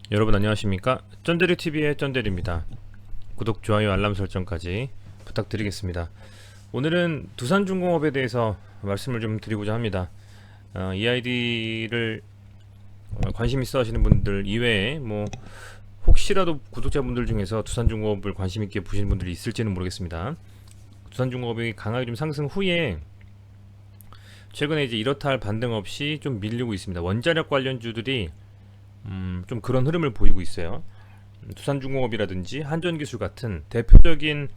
여러분 안녕하십니까? 쩐데리TV의 쩐데리입니다. 구독, 좋아요, 알람 설정까지 부탁드리겠습니다. 오늘은 두산중공업에 대해서 말씀을 좀 드리고자 합니다. 이 아이디를 관심 있어 하시는 분들 이외에 혹시라도 구독자분들 중에서 두산중공업을 관심 있게 보시는 분들이 있을지는 모르겠습니다. 두산중공업이 강하게 좀 상승 후에 최근에 이제 이렇다 할 반등 없이 좀 밀리고 있습니다. 원자력 관련주들이 좀 그런 흐름을 보이고 있어요. 두산중공업이라든지 한전기술 같은 대표적인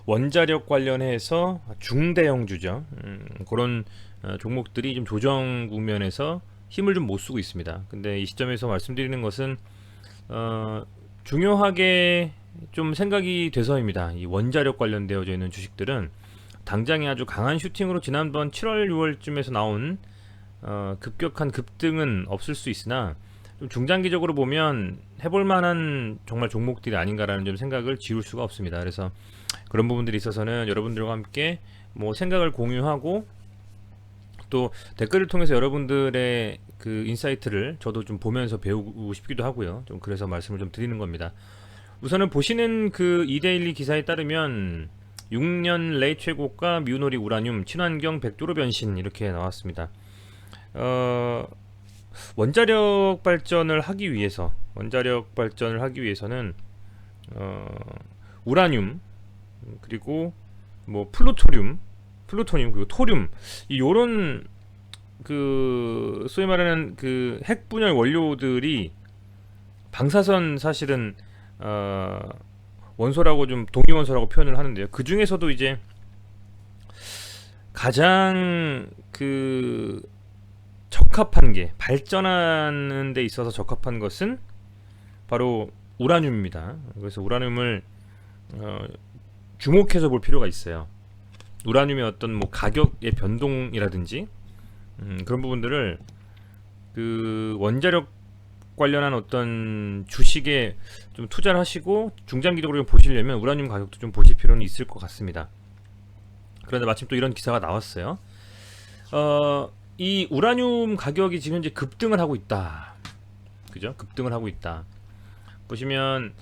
원자력 관련해서 중대형주죠. 그런 종목들이 좀 조정 국면에서 힘을 좀 못 쓰고 있습니다. 근데 이 시점에서 말씀드리는 것은 중요하게 좀 생각이 돼서입니다. 이 원자력 관련되어져 있는 주식들은 당장에 아주 강한 슈팅으로 지난번 7월 6월쯤에서 나온 급격한 급등은 없을 수 있으나 좀 중장기적으로 보면 해볼 만한 정말 종목들이 아닌가라는 좀 생각을 지울 수가 없습니다. 그래서 그런 부분들이 있어서는 여러분들과 함께 생각을 공유하고 또 댓글을 통해서 여러분들의 그 인사이트를 저도 좀 보면서 배우고 싶기도 하고요. 좀 그래서 말씀을 좀 드리는 겁니다. 우선은 보시는 그 이데일리 기사에 따르면 6년 레이 최고가 뮤노리 우라늄 친환경 100도로 변신 이렇게 나왔습니다. 원자력 발전을 하기 위해서는 우라늄 그리고 플루토늄 그리고 토륨 요런 그 소위 말하는 그 핵분열 원료들이 방사선 사실은 원소라고 좀 동위원소라고 표현을 하는데요. 그 중에서도 이제 가장 그 적합한 게 발전하는 데 있어서 적합한 것은 바로 우라늄입니다. 그래서 우라늄을 주목해서 볼 필요가 있어요. 우라늄의 어떤 가격의 변동이라든지 그런 부분들을 그 원자력 관련한 어떤 주식에 좀 투자를 하시고 중장기적으로 좀 보시려면 우라늄 가격도 좀 보실 필요는 있을 것 같습니다. 그런데 마침 또 이런 기사가 나왔어요. 이 우라늄 가격이 지금 현재 급등을 하고 있다. 그죠? 급등을 하고 있다. 보시면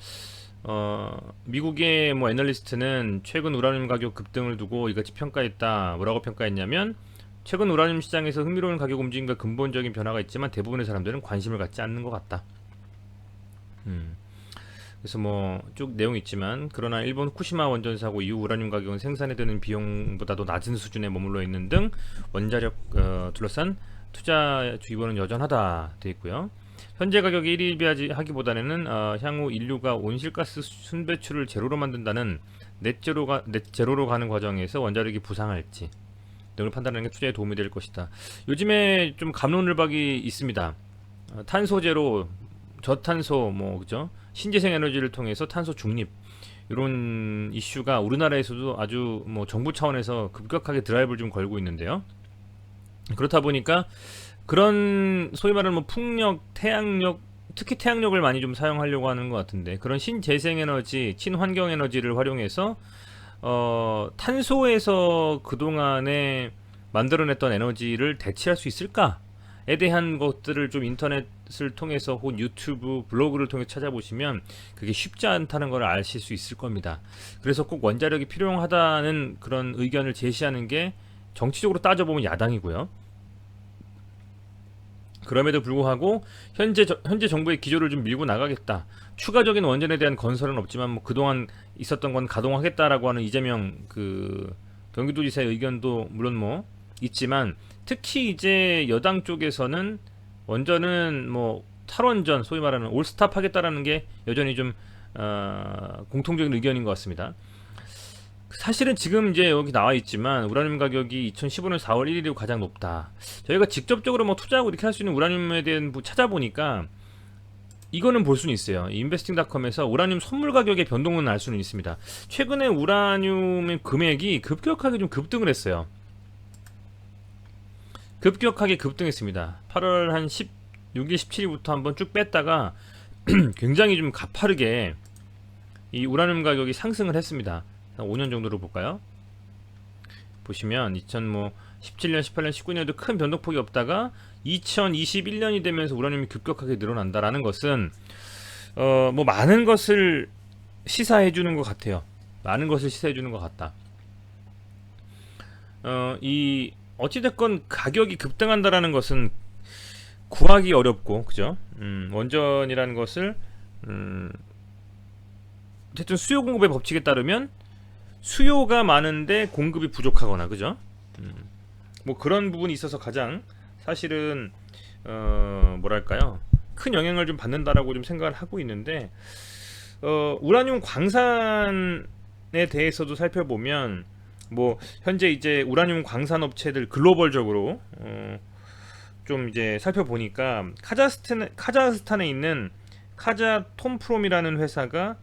미국의 애널리스트는 최근 우라늄 가격 급등을 두고 이같이 평가했다. 뭐라고 평가했냐면 최근 우라늄 시장에서 흥미로운 가격 움직임과 근본적인 변화가 있지만 대부분의 사람들은 관심을 갖지 않는 것 같다. 그래서 쭉 내용이 있지만 그러나 일본 후쿠시마 원전 사고 이후 우라늄 가격은 생산에 드는 비용보다도 낮은 수준에 머물러 있는 등 원자력 둘러싼 투자 주의보는 여전하다 되어 있고요. 현재 가격이 1위하기보다는 향후 인류가 온실가스 순배출을 제로로 만든다는 넷제로로 가는 과정에서 원자력이 부상할지 등을 판단하는 게 투자에 도움이 될 것이다. 요즘에 좀 갑론을박이 있습니다. 탄소 제로, 저탄소 그죠? 신재생 에너지를 통해서 탄소 중립 이런 이슈가 우리나라에서도 아주 정부 차원에서 급격하게 드라이브를 좀 걸고 있는데요. 그렇다 보니까 그런 소위 말하는 풍력, 태양력, 특히 태양력을 많이 좀 사용하려고 하는 것 같은데 그런 신재생에너지, 친환경에너지를 활용해서 탄소에서 그동안에 만들어냈던 에너지를 대체할 수 있을까에 대한 것들을 좀 인터넷을 통해서 혹은 유튜브, 블로그를 통해 찾아보시면 그게 쉽지 않다는 걸 아실 수 있을 겁니다. 그래서 꼭 원자력이 필요하다는 그런 의견을 제시하는 게 정치적으로 따져보면 야당이고요. 그럼에도 불구하고 현재 정부의 기조를 좀 밀고 나가겠다. 추가적인 원전에 대한 건설은 없지만 그동안 있었던 건 가동하겠다라고 하는 이재명 그 경기도지사의 의견도 물론 있지만 특히 이제 여당 쪽에서는 원전은 탈원전 소위 말하는 올스탑 하겠다라는 게 여전히 좀 공통적인 의견인 것 같습니다. 사실은 지금 이제 여기 나와 있지만 우라늄 가격이 2015년 4월 1일이고 가장 높다. 저희가 직접적으로 투자하고 이렇게 할 수 있는 우라늄에 대한 찾아보니까 이거는 볼 수는 있어요. 인베스팅닷컴에서 우라늄 선물 가격의 변동은 알 수는 있습니다. 최근에 우라늄의 금액이 급격하게 좀 급등을 했어요. 급격하게 급등했습니다. 8월 한 16일, 17일부터 한번 쭉 뺐다가 굉장히 좀 가파르게 이 우라늄 가격이 상승을 했습니다. 5년 정도로 볼까요? 보시면 2010년 17년, 18년, 19년에도 큰 변동폭이 없다가 2021년이 되면서 우라늄이 급격하게 늘어난다라는 것은 뭐 많은 것을 시사해 주는 것 같아요. 많은 것을 시사해 주는 것 같다. 이 어찌됐건 가격이 급등한다라는 것은 구하기 어렵고, 그죠? 원전이라는 것을 어쨌든 수요 공급의 법칙에 따르면 수요가 많은데 공급이 부족하거나, 그죠? 뭐 그런 부분이 있어서 가장 사실은 뭐랄까요, 큰 영향을 좀 받는다라고 좀 생각을 하고 있는데, 우라늄 광산에 대해서도 살펴보면 뭐 현재 이제 우라늄 광산 업체들 글로벌적으로 좀 이제 살펴보니까 카자흐스탄에 있는 카자톰프롬이라는 회사가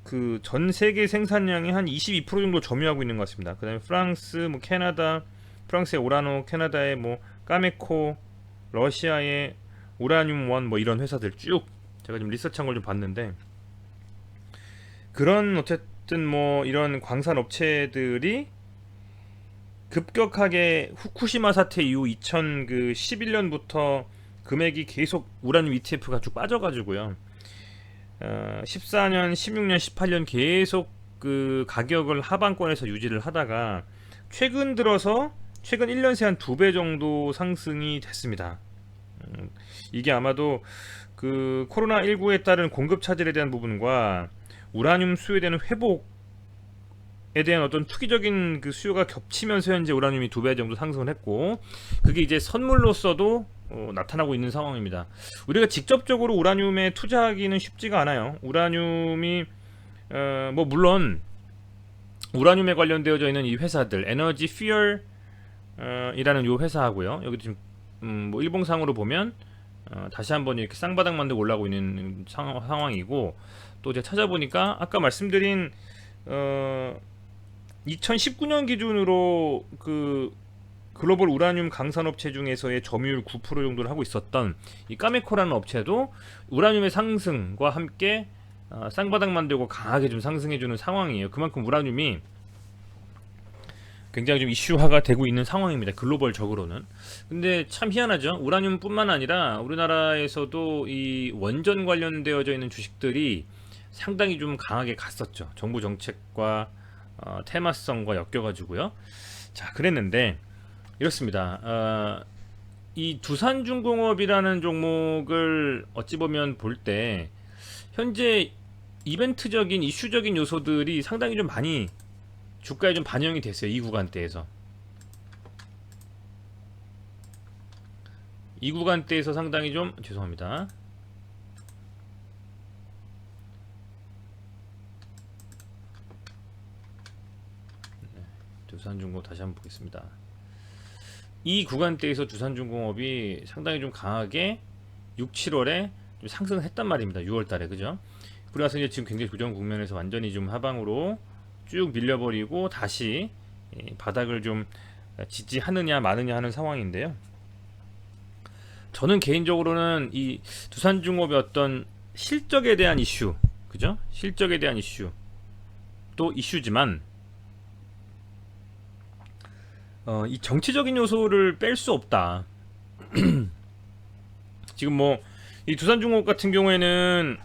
그 전 세계 생산량의 한 22% 정도 점유하고 있는 것 같습니다. 그다음에 프랑스, 뭐 캐나다, 프랑스의 오라노, 캐나다의 뭐 까메코, 러시아의 우라늄 원, 뭐 이런 회사들 쭉 제가 좀 리서치한 걸 좀 봤는데, 그런 어쨌든 뭐 이런 광산 업체들이 급격하게 후쿠시마 사태 이후 2011년부터 금액이 계속 우라늄 ETF가 쭉 빠져가지고요. 14년, 16년, 18년 계속 그 가격을 하방권에서 유지를 하다가 최근 들어서 최근 1년 새 한 2배 정도 상승이 됐습니다. 이게 아마도 그 코로나19에 따른 공급 차질에 대한 부분과 우라늄 수요에 대한 회복에 대한 어떤 투기적인 그 수요가 겹치면서 현재 우라늄이 2배 정도 상승을 했고, 그게 이제 선물로서도 나타나고 있는 상황입니다. 우리가 직접적으로 우라늄에 투자하기는 쉽지가 않아요. 우라늄이 뭐 물론 우라늄에 관련되어져 있는 이 회사들, 에너지 피얼 이라는 요 회사하고요. 여기 지금 뭐 일봉상으로 보면 다시 한번 이렇게 쌍바닥 만들고 올라오고 있는 상황이고, 또 제가 찾아보니까 아까 말씀드린 2019년 기준으로 그 글로벌 우라늄 강산업체 중에서의 점유율 9% 정도를 하고 있었던 이 까메코라는 업체도 우라늄의 상승과 함께 쌍바닥 만들고 강하게 좀 상승해주는 상황이에요. 그만큼 우라늄이 굉장히 좀 이슈화가 되고 있는 상황입니다. 글로벌적으로는. 근데 참 희한하죠. 우라늄뿐만 아니라 우리나라에서도 이 원전 관련되어져 있는 주식들이 상당히 좀 강하게 갔었죠. 정부 정책과 테마성과 엮여가지고요. 자, 그랬는데 이렇습니다. 이 두산중공업이라는 종목을 어찌 보면 볼 때 현재 이벤트적인 이슈적인 요소들이 상당히 좀 많이 주가에 좀 반영이 됐어요. 이 구간대에서 상당히 좀 죄송합니다. 두산중공업 다시 한번 보겠습니다. 이 구간대에서 두산중공업이 상당히 좀 강하게 6, 7월에 좀 상승을 했단 말입니다. 6월달에, 그죠? 그래서 이제 지금 굉장히 부정 국면에서 완전히 좀 하방으로 쭉 밀려버리고 다시 바닥을 좀 지지하느냐 마느냐 하는 상황인데요. 저는 개인적으로는 이 두산중공업의 어떤 실적에 대한 이슈, 그죠? 실적에 대한 이슈 또 이슈지만 이 정치적인 요소를 뺄 수 없다. 지금 뭐 이 두산중공업 같은 경우에는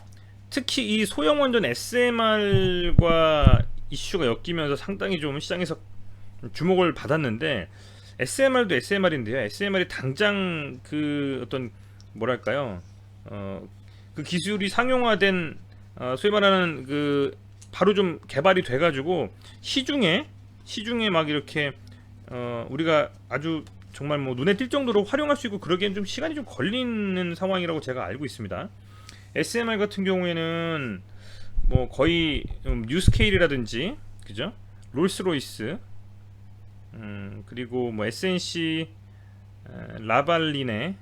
특히 이 소형 원전 SMR과 이슈가 엮이면서 상당히 좀 시장에서 주목을 받았는데, SMR도 SMR인데요. SMR이 당장 그 어떤 뭐랄까요, 그 기술이 상용화된 소위 말하는 그 바로 좀 개발이 돼가지고 시중에 막 이렇게 우리가 아주 정말 뭐 눈에 띌 정도로 활용할 수 있고 그러기엔 좀 시간이 좀 걸리는 상황이라고 제가 알고 있습니다. SMR 같은 경우에는 뭐 거의 뉴스케일이라든지, 그죠? 롤스로이스, 그리고 뭐 SNC 라발린의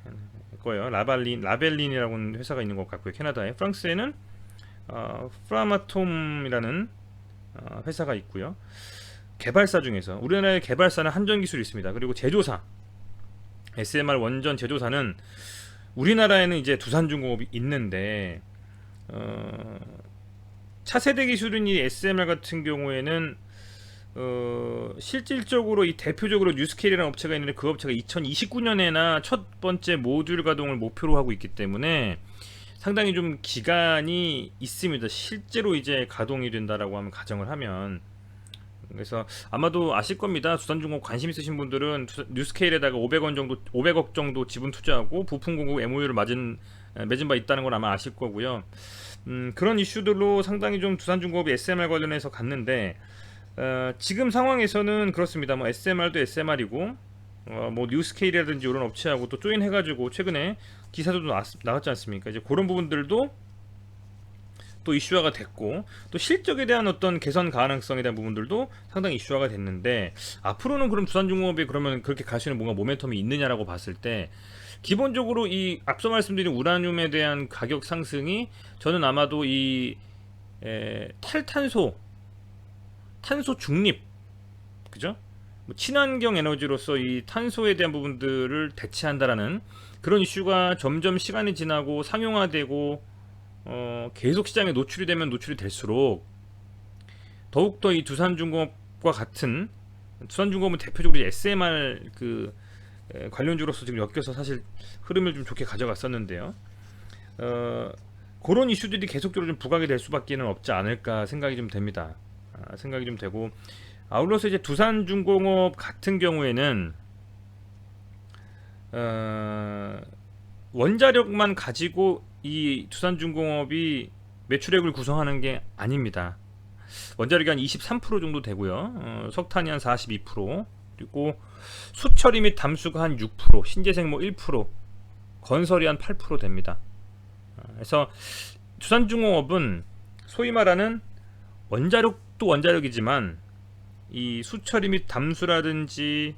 거예요. 라벨린이라고 하는 회사가 있는 것 같고요. 캐나다에. 프랑스에는 프라마톰이라는 회사가 있고요. 개발사 중에서 우리나라의 개발사는 한전기술이 있습니다. 그리고 제조사, SMR 원전 제조사는 우리나라에는 이제 두산중공업이 있는데, 차세대 기술인 이 SMR 같은 경우에는 실질적으로 이 대표적으로 뉴스케일이라는 업체가 있는데 그 업체가 2029년에나 첫 번째 모듈 가동을 목표로 하고 있기 때문에 상당히 좀 기간이 있습니다. 실제로 이제 가동이 된다라고 하면 가정을 하면. 그래서 아마도 아실 겁니다. 두산중공업 관심 있으신 분들은 뉴스케일에다가 500억 정도 지분 투자하고 부품 공급 MOU를 맺은 바 있다는 걸 아마 아실 거고요. 그런 이슈들로 상당히 좀 두산중공업이 SMR 관련해서 갔는데 지금 상황에서는 그렇습니다. 뭐 SMR도 SMR이고 뭐 뉴스케일이라든지 이런 업체하고 또 조인해가지고 최근에 기사도 나왔지 않습니까? 이제 그런 부분들도 또 이슈화가 됐고 또 실적에 대한 어떤 개선 가능성에 대한 부분들도 상당히 이슈화가 됐는데 앞으로는 그럼 두산중공업이 그러면 그렇게 갈 수 있는 뭔가 모멘텀이 있느냐라고 봤을 때 기본적으로 이 앞서 말씀드린 우라늄에 대한 가격 상승이 저는 아마도 이 탈탄소 탄소 중립 그죠? 뭐 친환경 에너지로서 이 탄소에 대한 부분들을 대체한다라는 그런 이슈가 점점 시간이 지나고 상용화되고 계속 시장에 노출이 되면 노출이 될수록 더욱더 이 두산중공업과 같은 두산중공업은 대표적으로 SMR 관련주로서 지금 엮여서 사실 흐름을 좀 좋게 가져갔었는데요. 그런 이슈들이 계속적으로 좀 부각이 될 수밖에는 없지 않을까 생각이 좀 됩니다. 생각이 좀 되고 아울러서 이제 두산중공업 같은 경우에는 원자력만 가지고 이 두산중공업이 매출액을 구성하는 게 아닙니다. 원자력이 한 23% 정도 되고요. 석탄이 한 42%, 그리고 수처리 및 담수가 한 6%, 신재생 뭐 1%, 건설이 한 8% 됩니다. 그래서 두산중공업은 소위 말하는 원자력도 원자력이지만 이 수처리 및 담수라든지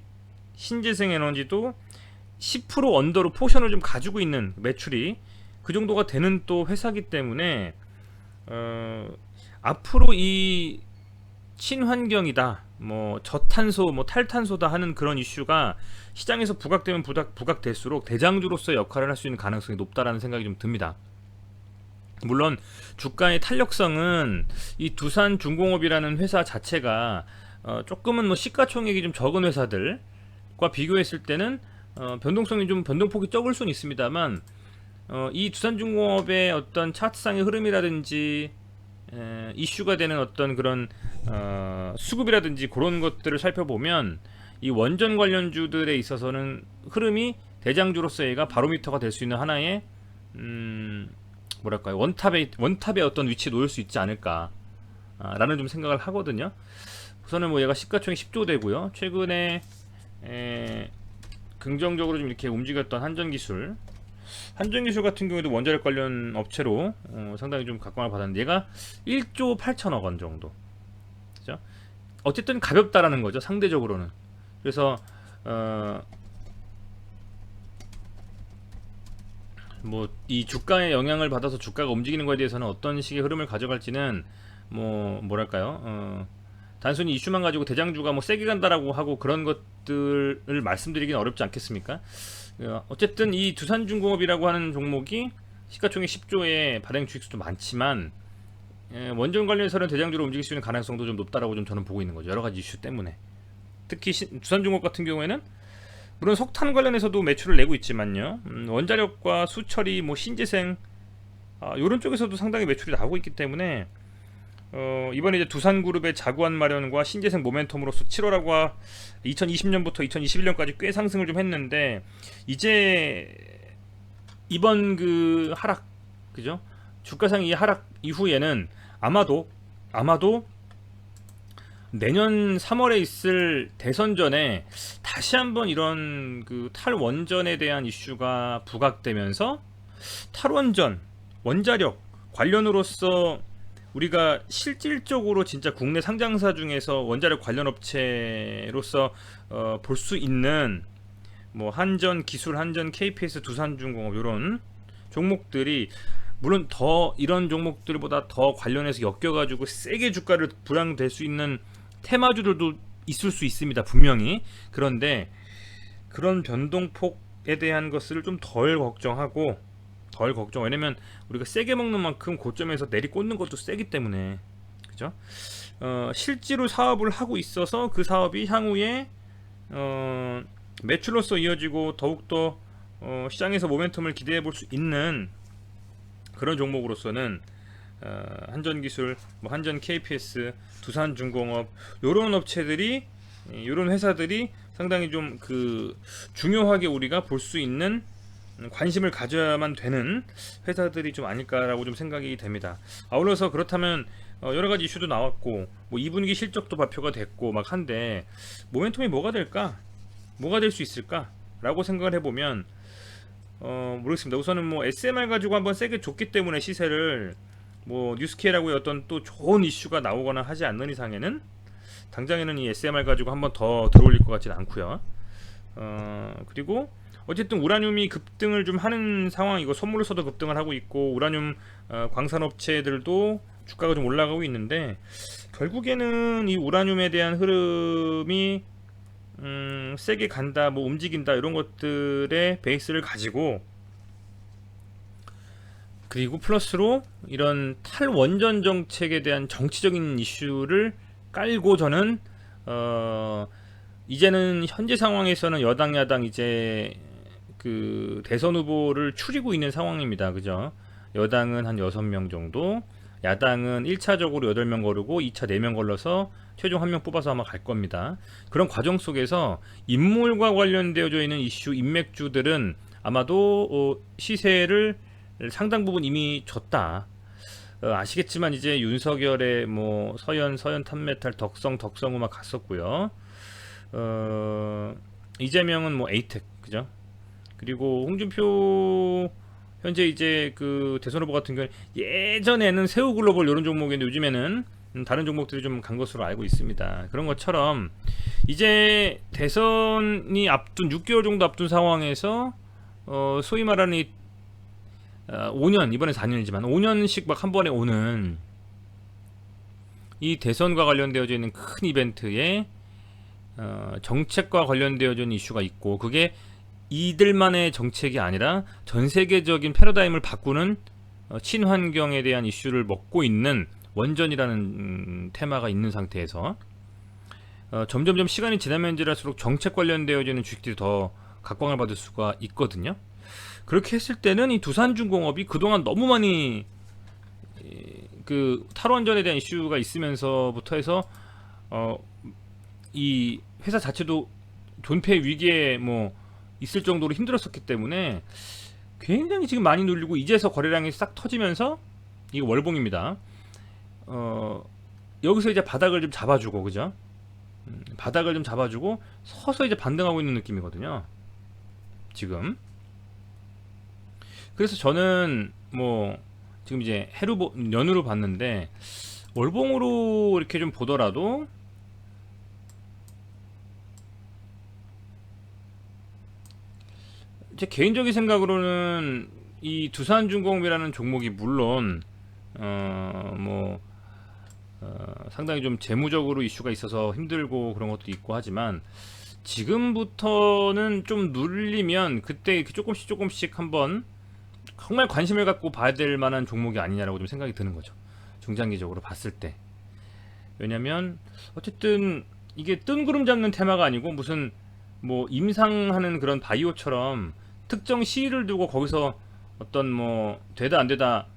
신재생 에너지도 10% 언더로 포션을 좀 가지고 있는 매출이 그 정도가 되는 또 회사기 때문에 앞으로 이 친환경이다, 뭐 저탄소, 뭐 탈탄소다 하는 그런 이슈가 시장에서 부각되면 부각될수록 대장주로서의 역할을 할 수 있는 가능성이 높다라는 생각이 좀 듭니다. 물론 주가의 탄력성은 이 두산중공업이라는 회사 자체가 조금은 뭐 시가총액이 좀 적은 회사들과 비교했을 때는 변동성이 좀 변동폭이 적을 수는 있습니다만 이 두산중공업의 어떤 차트상의 흐름이라든지 이슈가 되는 어떤 그런 수급이라든지 그런 것들을 살펴보면 이 원전 관련주들에 있어서는 흐름이 대장주로서 얘가 바로미터가 될 수 있는 하나의 뭐랄까요, 원탑의 어떤 위치에 놓일 수 있지 않을까 라는 좀 생각을 하거든요. 우선은 뭐 얘가 시가총액 10조 되고요. 최근에 긍정적으로 좀 이렇게 움직였던 한전기술 같은 경우에도 원자력 관련 업체로 상당히 좀 각광을 받았는데 얘가 1조 8천억 원 정도. 그죠? 어쨌든 가볍다라는 거죠, 상대적으로는. 그래서 뭐 이 주가에 영향을 받아서 주가가 움직이는 거에 대해서는 어떤 식의 흐름을 가져갈지는 뭐 뭐랄까요, 단순히 이슈만 가지고 대장주가 뭐 세게 간다라고 하고 그런 것들을 말씀드리기는 어렵지 않겠습니까? 어쨌든 이 두산중공업이라고 하는 종목이 시가총액 10조의 발행 주식수도 많지만 원전 관련해서는 대장주로 움직일 수 있는 가능성도 좀 높다라고 좀 저는 보고 있는 거죠. 여러 가지 이슈 때문에. 특히 두산중공업 같은 경우에는 물론 석탄 관련해서도 매출을 내고 있지만요. 원자력과 수처리, 뭐 신재생 이런 쪽에서도 상당히 매출이 나오고 있기 때문에 이번에 이제 두산그룹의 자구안 마련과 신재생 모멘텀으로서 7월하고 2020년부터 2021년까지 꽤 상승을 좀 했는데 이제 이번 그 하락, 그죠? 주가상의 하락 이후에는 아마도 내년 3월에 있을 대선 전에 다시 한번 이런 그 탈원전에 대한 이슈가 부각되면서 탈원전, 원자력 관련으로서 우리가 실질적으로 진짜 국내 상장사 중에서 원자력 관련 업체로서 볼 수 있는 뭐 한전 기술, 한전, KPS, 두산중공업 이런 종목들이 물론 더 이런 종목들보다 더 관련해서 엮여가지고 세게 주가를 부양될 수 있는 테마주들도 있을 수 있습니다, 분명히. 그런데 그런 변동폭에 대한 것을 좀 덜 걱정하고 왜냐면 우리가 세게 먹는 만큼 고점에서 내리꽂는 것도 세기 때문에, 그죠? 실제로 사업을 하고 있어서 그 사업이 향후에 매출로서 이어지고 더욱더 시장에서 모멘텀을 기대해 볼 수 있는 그런 종목으로서는 한전기술, 뭐 한전 KPS, 두산중공업 요런 업체들이 요런 회사들이 상당히 좀 그 중요하게 우리가 볼 수 있는 관심을 가져야만 되는 회사들이 좀 아닐까라고 좀 생각이 됩니다. 아울러서 그렇다면 여러 가지 이슈도 나왔고 뭐 2분기 실적도 발표가 됐고 막 한데 모멘텀이 뭐가 될까? 뭐가 될 수 있을까?라고 생각을 해보면 모르겠습니다. 우선은 뭐 SMR 가지고 한번 세게 줬기 때문에 시세를 뭐 뉴스케이라고의 어떤 또 좋은 이슈가 나오거나 하지 않는 이상에는 당장에는 이 SMR 가지고 한번 더 들어올릴 것 같지는 않고요. 그리고 어쨌든 우라늄이 급등을 좀 하는 상황이고 선물로서도 급등을 하고 있고 우라늄 광산업체들도 주가가 좀 올라가고 있는데 결국에는 이 우라늄에 대한 흐름이 세게 간다, 뭐 움직인다 이런 것들의 베이스를 가지고 그리고 플러스로 이런 탈원전 정책에 대한 정치적인 이슈를 깔고 저는 이제는 현재 상황에서는 여당 야당 이제 그 대선 후보를 추리고 있는 상황입니다. 그죠? 여당은 한 6명 정도, 야당은 1차적으로 8명 거르고 2차 4명 걸러서 최종 1명 뽑아서 아마 갈 겁니다. 그런 과정 속에서 인물과 관련되어져 있는 이슈, 인맥주들은 아마도 시세를 상당 부분 이미 줬다. 아시겠지만 이제 윤석열의 뭐 서현 탄메탈, 덕성우 막 갔었고요. 이재명은 뭐 에이텍, 그죠? 그리고 홍준표 현재 이제 그 대선 후보 같은 경우는 예전에는 새우글로벌 이런 종목인데 요즘에는 다른 종목들이 좀 간 것으로 알고 있습니다. 그런 것처럼 이제 대선이 앞둔 6개월 정도 앞둔 상황에서 소위 말하는 이 5년, 이번에 4년이지만 5년씩 막 한 번에 오는 이 대선과 관련되어져 있는 큰 이벤트에 정책과 관련되어져 있는 이슈가 있고 그게 이들만의 정책이 아니라 전 세계적인 패러다임을 바꾸는 친환경에 대한 이슈를 먹고 있는 원전이라는 테마가 있는 상태에서 점점점 시간이 지나면 지날수록 정책 관련되어지는 주식들이 더 각광을 받을 수가 있거든요. 그렇게 했을 때는 이 두산중공업이 그동안 너무 많이 그 탈원전에 대한 이슈가 있으면서부터 해서 이 회사 자체도 존폐 위기에 뭐 있을 정도로 힘들었었기 때문에 굉장히 지금 많이 눌리고 이제서 거래량이 싹 터지면서 이거 월봉입니다. 여기서 이제 바닥을 좀 잡아주고 그죠? 바닥을 좀 잡아주고 서서 이제 반등하고 있는 느낌이거든요. 지금. 그래서 저는 뭐 지금 이제 연으로 봤는데 월봉으로 이렇게 좀 보더라도 제 개인적인 생각으로는 이 두산중공업이라는 종목이 물론 상당히 좀 재무적으로 이슈가 있어서 힘들고 그런 것도 있고 하지만 지금부터는 좀 눌리면 그때 조금씩 한번 정말 관심을 갖고 봐야 될 만한 종목이 아니냐라고 좀 생각이 드는 거죠. 중장기적으로 봤을 때. 왜냐면 어쨌든 이게 뜬구름 잡는 테마가 아니고 무슨 뭐 임상하는 그런 바이오처럼 특정 시일을 두고 거기서 어떤 뭐 되다 안 되다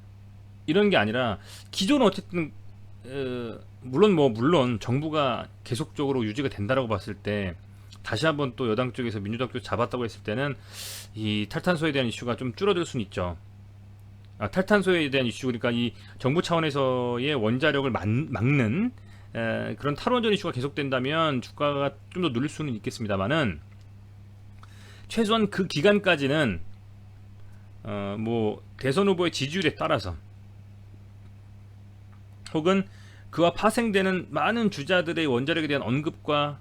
이런 게 아니라 기존은 어쨌든 물론 정부가 계속적으로 유지가 된다라고 봤을 때 다시 한번 또 여당 쪽에서 민주당 쪽 잡았다고 했을 때는 이 탈탄소에 대한 이슈가 좀 줄어들 수는 있죠. 탈탄소에 대한 이슈 그러니까 이 정부 차원에서의 원자력을 막는 그런 탈원전 이슈가 계속된다면 주가가 좀 더 눌릴 수는 있겠습니다만은 최소한 그 기간까지는 뭐 대선 후보의 지지율에 따라서 혹은 그와 파생되는 많은 주자들의 원자력에 대한 언급과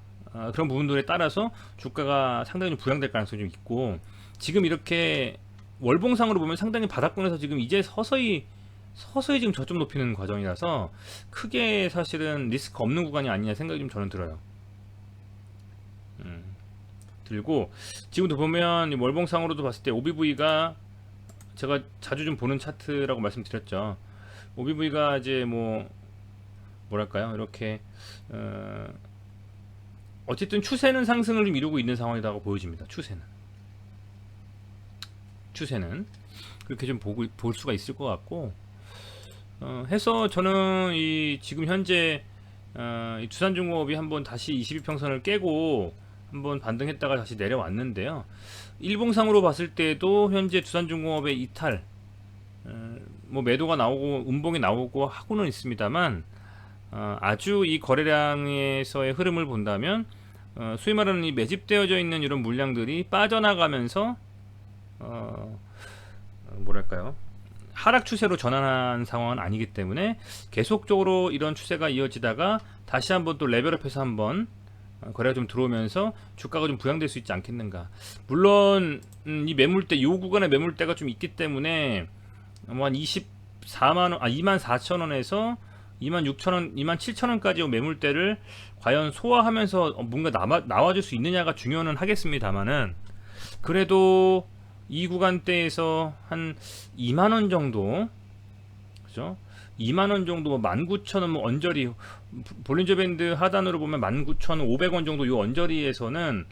그런 부분들에 따라서 주가가 상당히 좀 부양될 가능성이 좀 있고 지금 이렇게 월봉상으로 보면 상당히 바닥권에서 지금 이제 서서히 지금 저점 높이는 과정이라서 크게 사실은 리스크 없는 구간이 아니냐 생각이 좀 저는 들어요. 들고 지금도 보면 월봉상으로도 봤을 때 OBV가 제가 자주 좀 보는 차트라고 말씀드렸죠. OBV가 이제 뭐 뭐랄까요, 이렇게 어쨌든 추세는 상승을 좀 이루고 있는 상황이라고 보여집니다. 추세는 그렇게 좀 볼 수가 있을 것 같고, 해서 저는 이 지금 현재 이 두산중공업이 한번 다시 22평선을 깨고 한번 반등했다가 다시 내려왔는데요. 일봉상으로 봤을 때도 현재 두산중공업의 이탈, 뭐 매도가 나오고 음봉이 나오고 하고는 있습니다만, 아주 이 거래량에서의 흐름을 본다면 소위 말하는 이 매집되어져 있는 이런 물량들이 빠져나가면서 뭐랄까요, 하락 추세로 전환한 상황은 아니기 때문에 계속적으로 이런 추세가 이어지다가 다시 한번 또 레벨업해서 한번 거래가 좀 들어오면서 주가가 좀 부양될 수 있지 않겠는가. 물론 이 매물대, 요 구간의 매물대가 좀 있기 때문에 뭐 한 24만원, 24,000원에서 26,000원, 27,000원까지 매물대를 과연 소화하면서 뭔가 나와줄 수 있느냐가 중요는 하겠습니다만은, 그래도 이 구간대에서 한 2만원 정도, 그죠? 2만원 정도, 뭐 19,000원, 뭐 언저리, 볼린저 밴드 하단으로 보면 19,500원 정도 요 언저리에서는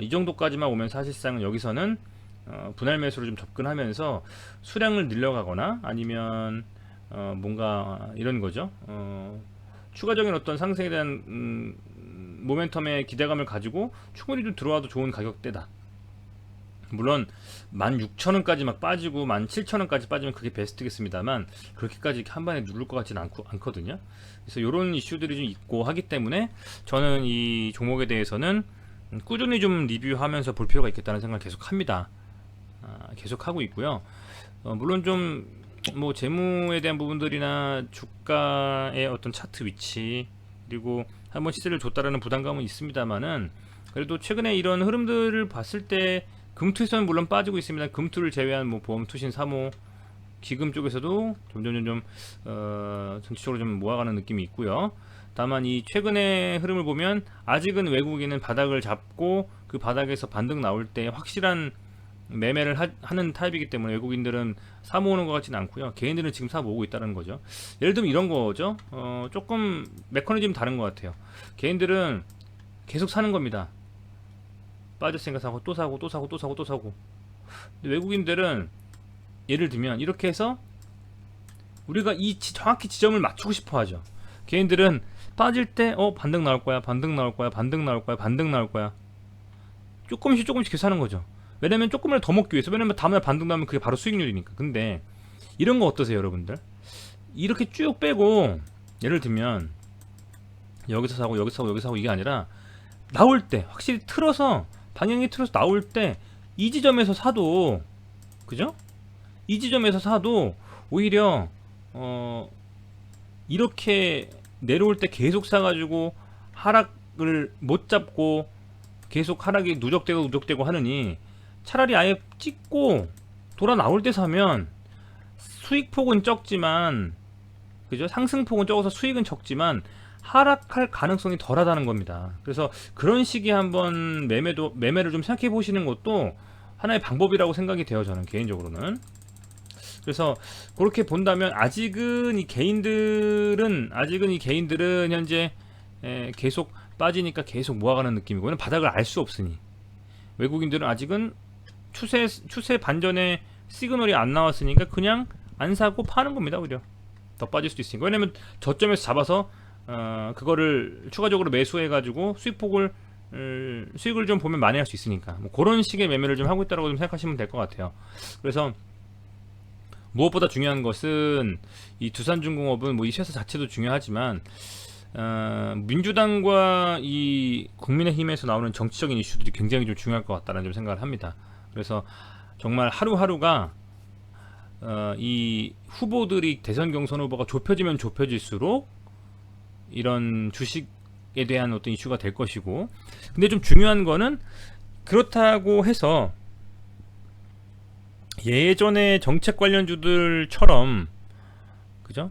이 정도까지만 오면 사실상 여기서는 분할 매수로 좀 접근하면서 수량을 늘려가거나 아니면 뭔가 이런 거죠. 추가적인 어떤 상승에 대한 모멘텀의 기대감을 가지고 충분히 좀 들어와도 좋은 가격대다. 물론 16,000원까지 막 빠지고 17,000원까지 빠지면 그게 베스트겠습니다만, 그렇게까지 한 번에 누를 것 같지는 않거든요. 그래서 이런 이슈들이 좀 있고 하기 때문에 저는 이 종목에 대해서는 꾸준히 좀 리뷰하면서 볼 필요가 있겠다는 생각을 계속 합니다. 계속 하고 있고요. 물론 좀 뭐 재무에 대한 부분들이나 주가의 어떤 차트 위치, 그리고 한번 시세를 줬다라는 부담감은 있습니다만은, 그래도 최근에 이런 흐름들을 봤을 때 금투에서는 물론 빠지고 있습니다. 금투를 제외한 뭐 보험, 투신, 사모, 기금 쪽에서도 점점 전체적으로 좀 모아가는 느낌이 있고요. 다만 이 최근의 흐름을 보면 아직은 외국인은 바닥을 잡고 그 바닥에서 반등 나올 때 확실한 매매를 하는 타입이기 때문에 외국인들은 사 모으는 것 같지는 않고요. 개인들은 지금 사 모으고 있다는 거죠. 예를 들면 이런 거죠. 조금 메커니즘이 다른 것 같아요. 개인들은 계속 사는 겁니다. 빠졌으니까 사고 또 사고 또 사고 또 사고 또 사고. 근데 외국인들은 예를 들면 이렇게 해서 우리가 이 정확히 지점을 맞추고 싶어 하죠. 개인들은 빠질 때 반등 나올 거야, 반등 나올 거야, 반등 나올 거야, 반등 나올 거야. 조금씩 계속 하는 거죠. 왜냐면 조금이라도 더 먹기 위해서. 왜냐면 다음날 반등 나면 그게 바로 수익률이니까. 근데 이런 거 어떠세요, 여러분들? 이렇게 쭉 빼고 예를 들면 여기서 사고 여기서 사고 여기서 사고 이게 아니라 나올 때 확실히 틀어서, 방향이 틀어서 나올 때 이 지점에서 사도, 그죠? 이 지점에서 사도 오히려 이렇게 내려올 때 계속 사가지고 하락을 못 잡고 계속 하락이 누적되고 하느니, 차라리 아예 찍고 돌아 나올 때 사면 수익폭은 적지만, 그죠? 상승폭은 적어서 수익은 적지만 하락할 가능성이 덜하다는 겁니다. 그래서 그런 식의 한번 매매를 좀 생각해 보시는 것도 하나의 방법이라고 생각이 돼요, 저는 개인적으로는. 그래서 그렇게 본다면 아직은 이 개인들은 현재 계속 빠지니까 계속 모아가는 느낌이고, 바닥을 알 수 없으니. 외국인들은 아직은 추세 반전의 시그널이 안 나왔으니까 그냥 안 사고 파는 겁니다. 오히려 더 빠질 수도 있으니까. 왜냐면 저점에서 잡아서 그거를 추가적으로 매수해가지고 수익을 좀 보면 만회할 수 있으니까, 뭐 그런 식의 매매를 좀 하고 있다고 좀 생각하시면 될 것 같아요. 그래서 무엇보다 중요한 것은 이 두산중공업은 뭐 이 회사 자체도 중요하지만 민주당과 이 국민의힘에서 나오는 정치적인 이슈들이 굉장히 좀 중요할 것 같다는 좀 생각을 합니다. 그래서 정말 하루하루가 이 후보들이, 대선 경선 후보가 좁혀지면 좁혀질수록 이런 주식에 대한 어떤 이슈가 될 것이고, 근데 좀 중요한 거는, 그렇다고 해서 예전에 정책 관련주들처럼, 그죠?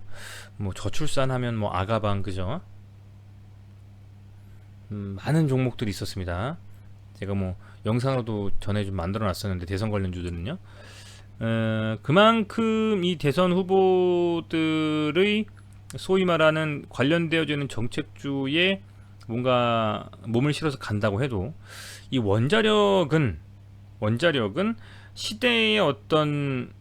뭐 저출산하면 뭐 아가방, 그죠? 많은 종목들이 있었습니다. 제가 뭐 영상으로도 전에 좀 만들어 놨었는데, 대선 관련주들은요. 그만큼 이 대선 후보들의 소위 말하는 관련되어지는 정책주에 뭔가 몸을 실어서 간다고 해도 이 원자력은 시대의 어떤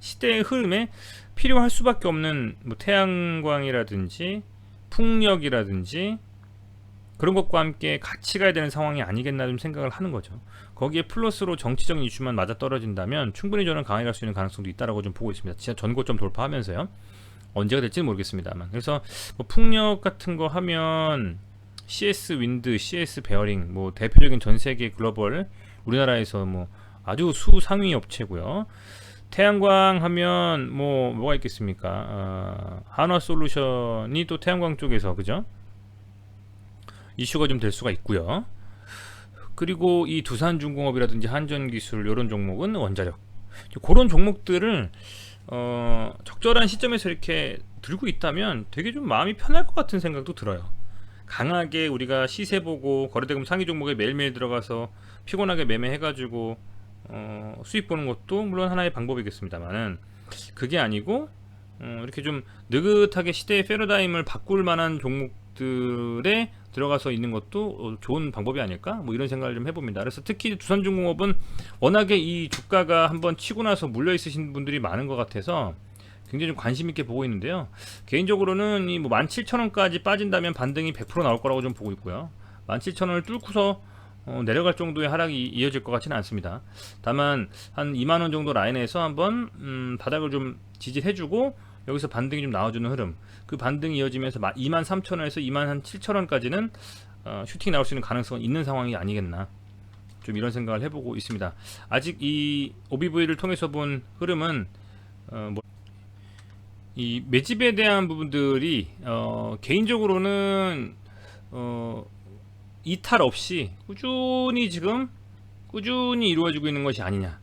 시대의 흐름에 필요할 수밖에 없는 뭐 태양광이라든지 풍력이라든지 그런 것과 함께 같이 가야 되는 상황이 아니겠나 좀 생각을 하는 거죠. 거기에 플러스로 정치적인 이슈만 맞아 떨어진다면 충분히 저는 강하게 갈 수 있는 가능성도 있다라고 좀 보고 있습니다. 진짜 전고점 돌파하면서요. 언제가 될지는 모르겠습니다만. 그래서 뭐 풍력 같은 거 하면 CS 윈드, CS 베어링, 뭐 대표적인 전 세계 글로벌 우리나라에서 뭐 아주 수상위 업체고요. 태양광 하면 뭐가 있겠습니까? 한화솔루션이 또 태양광 쪽에서 그죠? 이슈가 좀 될 수가 있고요. 그리고 이 두산중공업이라든지 한전기술 이런 종목은 원자력. 그런 종목들을 적절한 시점에서 이렇게 들고 있다면 되게 좀 마음이 편할 것 같은 생각도 들어요. 강하게 우리가 시세 보고 거래대금 상위 종목에 매일매일 들어가서 피곤하게 매매해가지고 수익 보는 것도 물론 하나의 방법이겠습니다만은 그게 아니고 이렇게 좀 느긋하게 시대의 패러다임을 바꿀 만한 종목들에 들어가서 있는 것도 좋은 방법이 아닐까 뭐 이런 생각을 좀 해봅니다. 그래서 특히 두산중공업은 워낙에 이 주가가 한번 치고 나서 물려 있으신 분들이 많은 것 같아서 굉장히 좀 관심 있게 보고 있는데요. 개인적으로는 이 뭐 17,000원까지 빠진다면 반등이 100% 나올 거라고 좀 보고 있고요. 17,000원을 뚫고서 내려갈 정도의 하락이 이어질 것 같지는 않습니다. 다만 한 2만원 정도 라인에서 한번 바닥을 좀 지지해주고 여기서 반등이 좀 나와주는 흐름, 그 반등이 이어지면서 23,000원에서 27,000원까지는 슈팅이 나올 수 있는 가능성은 있는 상황이 아니겠나, 좀 이런 생각을 해보고 있습니다. 아직 이 OBV를 통해서 본 흐름은 이 매집에 대한 부분들이 개인적으로는 이탈 없이 꾸준히 이루어지고 있는 것이 아니냐.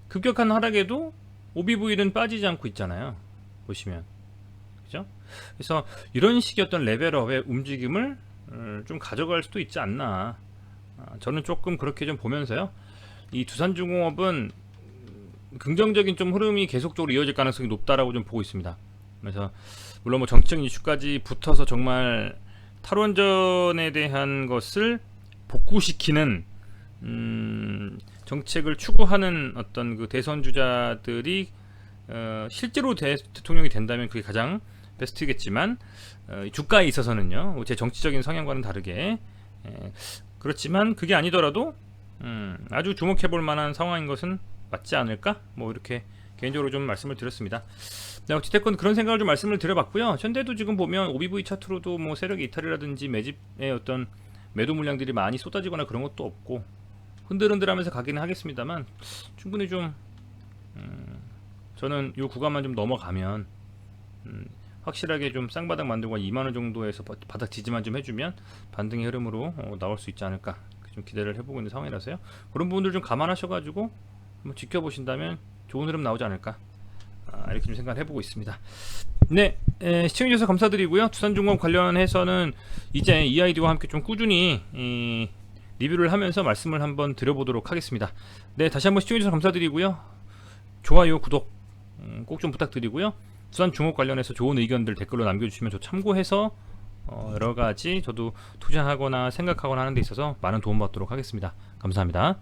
급격한 하락에도 OBV는 빠지지 않고 있잖아요. 보시면 그죠? 그래서 이런 식의 어떤 레벨업의 움직임을 좀 가져갈 수도 있지 않나. 저는 조금 그렇게 좀 보면서요. 이 두산중공업은 긍정적인 좀 흐름이 계속적으로 이어질 가능성이 높다라고 좀 보고 있습니다. 그래서 물론 뭐 정치적인 이슈까지 붙어서 정말 탈원전에 대한 것을 복구시키는 정책을 추구하는 어떤 그 대선 주자들이 실제로 대통령이 된다면 그게 가장 베스트겠지만 주가에 있어서는요, 제 정치적인 성향과는 다르게 그렇지만 그게 아니더라도 아주 주목해볼 만한 상황인 것은 맞지 않을까? 뭐 이렇게 개인적으로 좀 말씀을 드렸습니다. 네, 어찌됐건 그런 생각을 좀 말씀을 드려봤고요. 현대도 지금 보면 OBV 차트로도 뭐 세력의 이탈이라든지 매집의 어떤 매도 물량들이 많이 쏟아지거나 그런 것도 없고 흔들흔들하면서 가기는 하겠습니다만 충분히 좀 저는 이 구간만 좀 넘어가면 확실하게 좀 쌍바닥 만들고 2만원 정도에서 바닥 지지만 좀 해주면 반등의 흐름으로 나올 수 있지 않을까 좀 기대를 해보고 있는 상황이라서요. 그런 부분들 좀 감안하셔가지고 한번 지켜보신다면 좋은 흐름 나오지 않을까, 이렇게 좀 생각을 해보고 있습니다. 네, 시청해주셔서 감사드리고요. 두산중공업 관련해서는 이제 EID와 함께 좀 꾸준히 리뷰를 하면서 말씀을 한번 드려보도록 하겠습니다. 네, 다시 한번 시청해주셔서 감사드리고요. 좋아요, 구독 꼭 좀 부탁드리고요. 두산중공업 관련해서 좋은 의견들 댓글로 남겨주시면 저 참고해서 여러가지 저도 투자하거나 생각하거나 하는 데 있어서 많은 도움받도록 하겠습니다. 감사합니다.